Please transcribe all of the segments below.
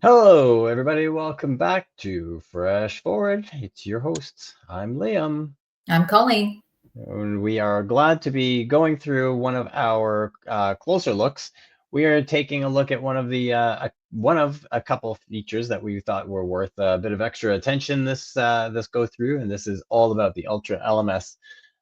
Hello, everybody. Welcome back to Fresh Forward. It's your hosts. I'm Liam, I'm Colleen. and we are glad to be going through one of our closer looks. We are taking a look at one of a couple of features that we thought were worth a bit of extra attention this go through, and this is all about the Ultra LMS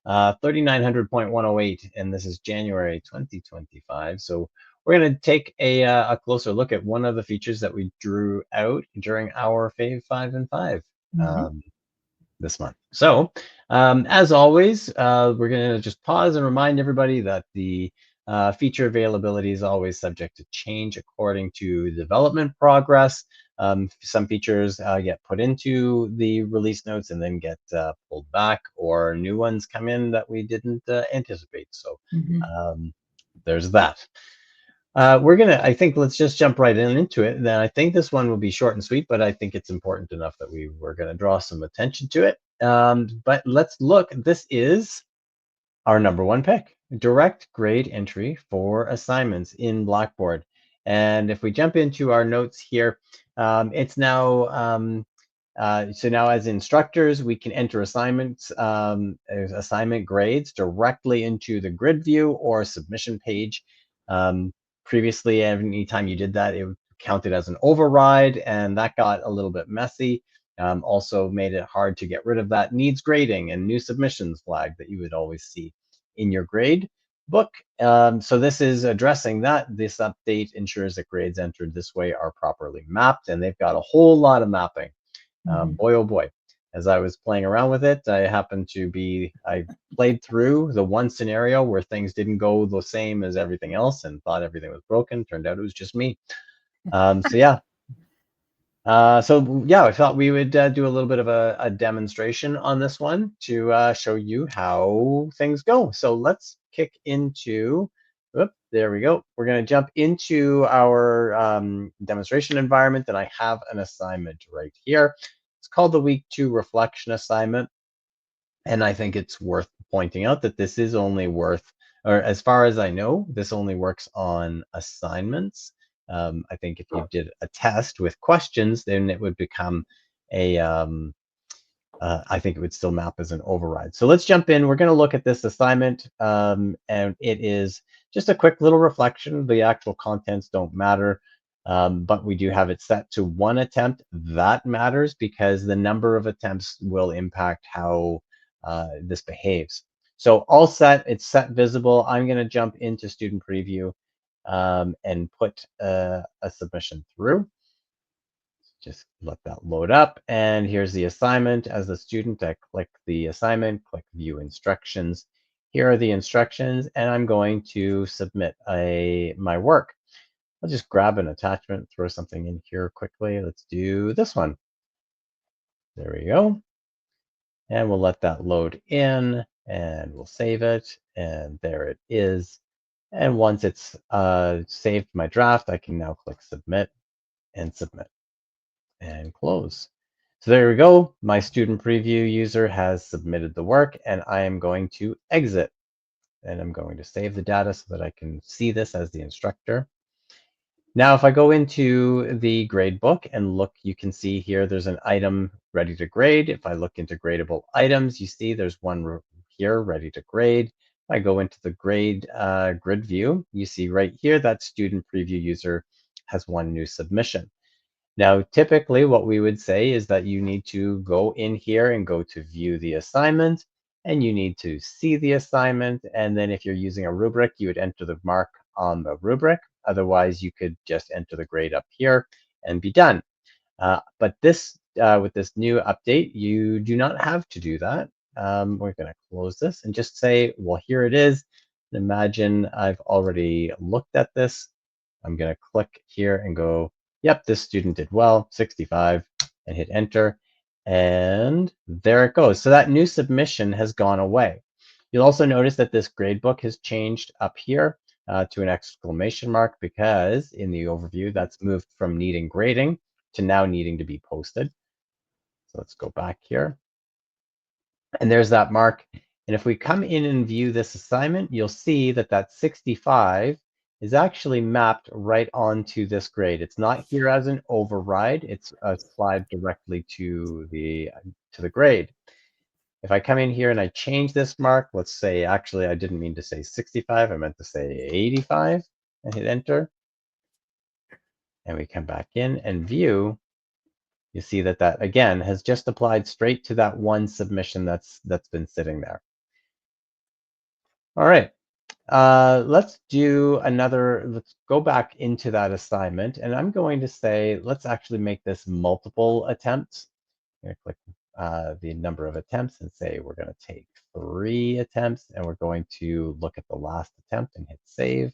3900.108, and this is January 2025. So we're going to take a closer look at one of the features that we drew out during our Fave 5 and 5 Mhm. this month. So, as always, we're going to just pause and remind everybody that the feature availability is always subject to change according to development progress. Some features get put into the release notes and then get pulled back, or new ones come in that we didn't anticipate. So, Mhm. um, there's that. I think let's just jump right into it. Then I think this one will be short and sweet, but I think it's important enough that we were going to draw some attention to it. But let's look. This is our number one pick, direct grade entry for assignments in Blackboard. And if we jump into our notes here, it's now, so now as instructors, we can enter assignments, assignment grades directly into the grid view or submission page. Um, Previously, anytime you did that, it counted as an override, and that got a little bit messy. Also made it hard to get rid of that needs grading and new submissions flag that you would always see in your grade book. So this is addressing that. This update ensures that grades entered this way are properly mapped, and they've got a whole lot of mapping. Mhm. Boy, oh boy. As I was playing around with it, I played through the one scenario where things didn't go the same as everything else and thought everything was broken. Turned out it was just me. So yeah, I thought we would do a little bit of a demonstration on this one to show you how things go. So let's kick into, there we go. We're going to jump into our demonstration environment, and I have an assignment right here. It's called the Week 2 Reflection Assignment, and I think it's worth pointing out that this is only worth, or as far as I know, this only works on assignments. I think if you did a test with questions, then it would become I think it would still map as an override. So let's jump in. We're going to look at this assignment, and it is just a quick little reflection. The actual contents don't matter, but we do have it set to one attempt. That matters because the number of attempts will impact how this behaves. So all set, it's set visible. I'm going to jump into student preview and put a submission through. Just let that load up. And here's the assignment. As the student, I click the assignment, click view instructions. Here are the instructions, and I'm going to submit my work. I'll just grab an attachment, throw something in here quickly. Let's do this one. There we go. And we'll let that load in, and we'll save it. And there it is. And once it's saved my draft, I can now click submit and submit and close. So there we go. My student preview user has submitted the work, and I am going to exit. And I'm going to save the data so that I can see this as the instructor. Now, if I go into the grade book and look, you can see here there's an item ready to grade. If I look into gradable items, you see there's one here ready to grade. If I go into the grade grid view, you see right here that student preview user has one new submission. Now, typically what we would say is that you need to go in here and go to view the assignment, and you need to see the assignment. And then if you're using a rubric, you would enter the mark on the rubric. Otherwise, you could just enter the grade up here and be done. But with this new update, you do not have to do that. We're going to close this and just say, well, here it is. Imagine I've already looked at this. I'm going to click here and go, yep, this student did well, 65, and hit enter. And there it goes. So that new submission has gone away. You'll also notice that this gradebook has changed up here to an exclamation mark because in the overview, that's moved from needing grading to now needing to be posted. So let's go back here. And there's that mark. And if we come in and view this assignment, you'll see that that 65 is actually mapped right onto this grade. It's not here as an override. It's applied directly to the grade. If I come in here and I change this mark, let's say, actually, I didn't mean to say 65. I meant to say 85 and hit enter. And we come back in and view. You see that again has just applied straight to that one submission that's been sitting there. All right. Let's do another, let's go back into that assignment, and I'm going to say, let's actually make this multiple attempts. I'm going to click the number of attempts and say we're going to take 3 attempts, and we're going to look at the last attempt and hit save,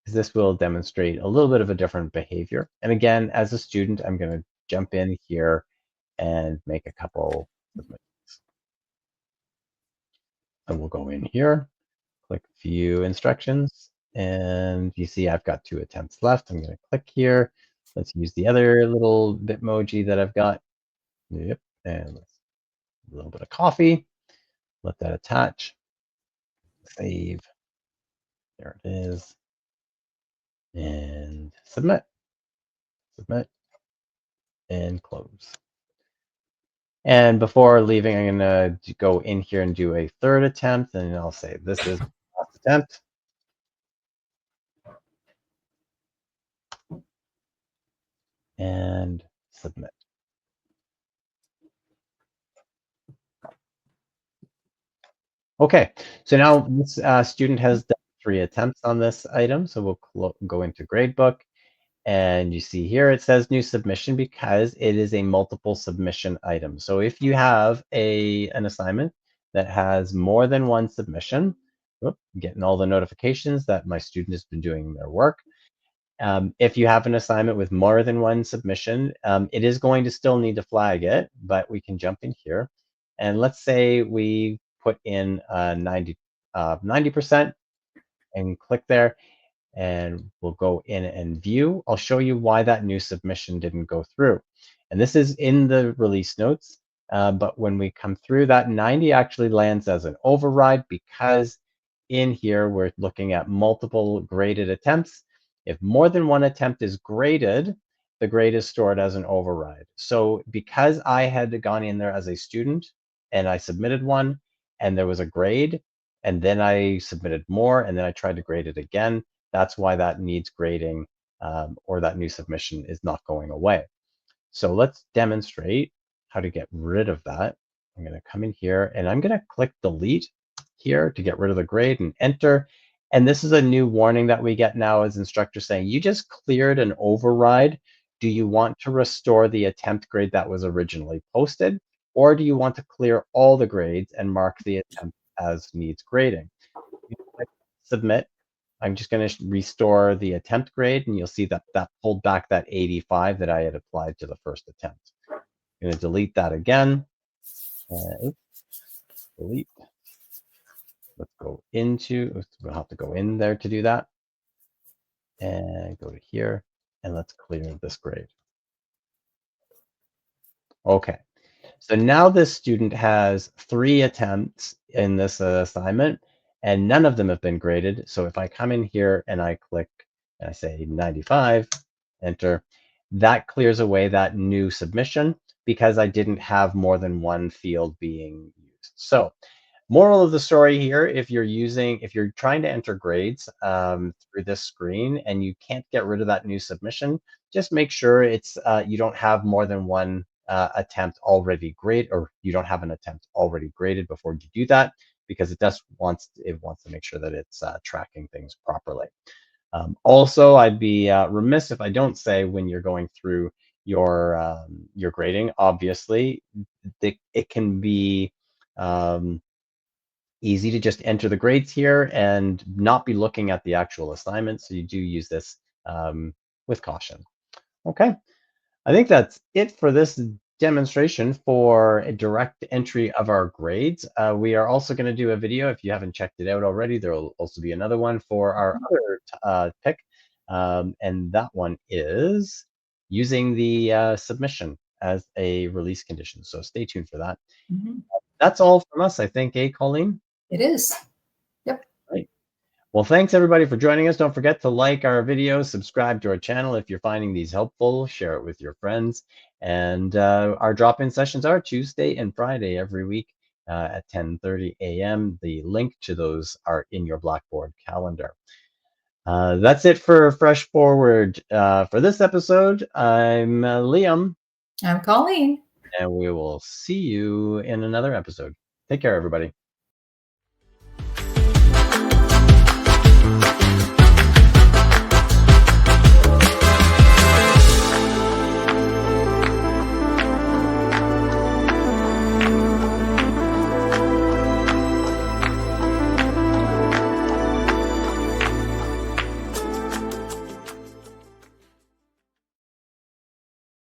because this will demonstrate a little bit of a different behavior. And again, as a student, I'm going to jump in here and make a couple submissions. And we'll go in here, click view instructions, and you see I've got 2 attempts left. I'm going to click here. Let's use the other little Bitmoji that I've got. Yep, and a little bit of coffee. Let that attach. Save. There it is. And submit. Submit. And close. And before leaving, I'm going to go in here and do a 3rd attempt, and I'll say this is the last attempt. And submit. Okay, so now this student has done 3 attempts on this item, so we'll go into Gradebook, and you see here it says new submission because it is a multiple submission item. So if you have an assignment that has more than 1 submission, getting all the notifications that my student has been doing their work. If you have an assignment with more than 1 submission, it is going to still need to flag it, but we can jump in here. And let's say we put in 90% and click there, and we'll go in and view. I'll show you why that new submission didn't go through. And this is in the release notes, but when we come through, that 90 actually lands as an override because in here we're looking at multiple graded attempts. If more than 1 attempt is graded, the grade is stored as an override. So because I had gone in there as a student and I submitted one and there was a grade, and then I submitted more and then I tried to grade it again, that's why that needs grading, or that new submission is not going away. So let's demonstrate how to get rid of that. I'm going to come in here and I'm going to click delete here to get rid of the grade and enter. And this is a new warning that we get now as instructors saying, you just cleared an override. Do you want to restore the attempt grade that was originally posted? Or do you want to clear all the grades and mark the attempt as needs grading? You click submit. I'm just going to restore the attempt grade, and you'll see that pulled back that 85 that I had applied to the first attempt. I'm going to delete that again. Delete. Let's go into, we'll have to go in there to do that. And go to here, and let's clear this grade. Okay, so now this student has 3 attempts in this assignment, and none of them have been graded. So if I come in here and I click and I say 95, enter, that clears away that new submission because I didn't have more than 1 field being used. So moral of the story here, if you're trying to enter grades through this screen and you can't get rid of that new submission, just make sure it's you don't have more than 1 attempt already graded, or you don't have an attempt already graded before you do that, because it wants to make sure that it's tracking things properly. Also, I'd be remiss if I don't say, when you're going through your grading, obviously it can be easy to just enter the grades here and not be looking at the actual assignment. So you do use this with caution. Okay, I think that's it for this demonstration for a direct entry of our grades. We are also going to do a video, if you haven't checked it out already. There will also be another one for our other pick, and that one is using the submission as a release condition. So stay tuned for that. Mhm. That's all from us, I think, Colleen? It is. Yep. Right. Well, thanks everybody for joining us. Don't forget to like our videos, subscribe to our channel if you're finding these helpful, share it with your friends. And our drop-in sessions are Tuesday and Friday every week at 10:30 a.m. The link to those are in your Blackboard calendar. That's it for Fresh Forward for this episode. I'm Liam, I'm Colleen. and we will see you in another episode. Take care, everybody.